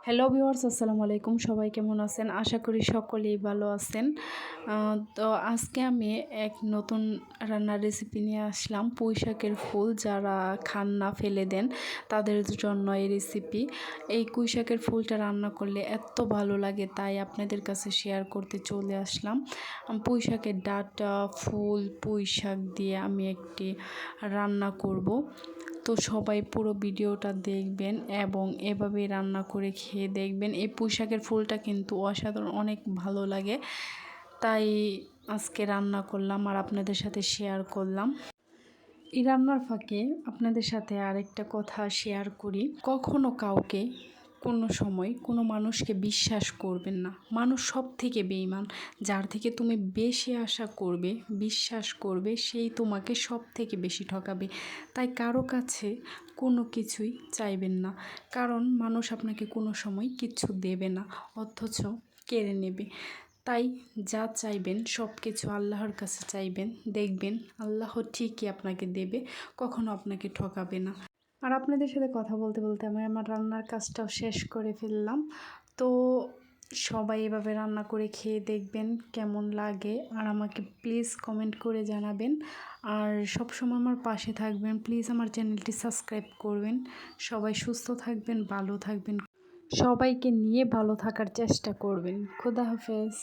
Hello viewers, আসসালামু আলাইকুম। সবাই কেমন আছেন? আশা করি সকলেই ভালো আছেন। তো আজকে আমি এক নতুন রান্নার রেসিপি নিয়ে আসলাম। পুঁই শাকের ফুল যারা খান না, ফেলে দেন, তাদের জন্য এই রেসিপি। এই পুঁই শাকের ফুলটা রান্না করলে এত ভালো লাগে, তাই আপনাদের কাছে শেয়ার করতে চলে আসলাম। পুঁই শাকের ডাঁটা, ফুল, পুঁই শাক দিয়ে আমি একটি রান্না করব। তো সবাই পুরো ভিডিওটা দেখবেন এবং এভাবেই রান্না করে খেয়ে দেখবেন। এই পুঁই শাকের ফুলটা কিন্তু অসাধারণ, অনেক ভালো লাগে, তাই আজকে রান্না করলাম আর আপনাদের সাথে শেয়ার করলাম। এই রান্নার ফাঁকে আপনাদের সাথে আরেকটা কথা শেয়ার করি। কখনো কাউকে কোনো সময় কোনো মানুষকে বিশ্বাস করবেন না। মানুষ সব থেকে বেঈমান। যার থেকে তুমি বেশি আশা করবে, বিশ্বাস করবে, সেই তোমাকে সব থেকে বেশি ঠকাবে। তাই কারো কাছে কোনো কিছুই চাইবেন না, কারণ মানুষ আপনাকে কোনো সময় কিচ্ছু দেবে না, অথচ কেড়ে নেবে। তাই যা চাইবেন সব কিছু আল্লাহর কাছে চাইবেন, দেখবেন আল্লাহ ঠিকই আপনাকে দেবে, কখনো আপনাকে ঠকাবে না। আর আপনাদের সাথে কথা বলতে বলতে আমি আমার রান্নার কাজটাও শেষ করে ফেললাম। তো সবাই এভাবে রান্না করে খেয়ে দেখবেন কেমন লাগে, আর আমাকে প্লিজ কমেন্ট করে জানাবেন। আর সবসময় আমার পাশে থাকবেন, প্লিজ আমার চ্যানেলটি সাবস্ক্রাইব করবেন। সবাই সুস্থ থাকবেন, ভালো থাকবেন, সবাইকে নিয়ে ভালো থাকার চেষ্টা করবেন। খোদা হাফেজ।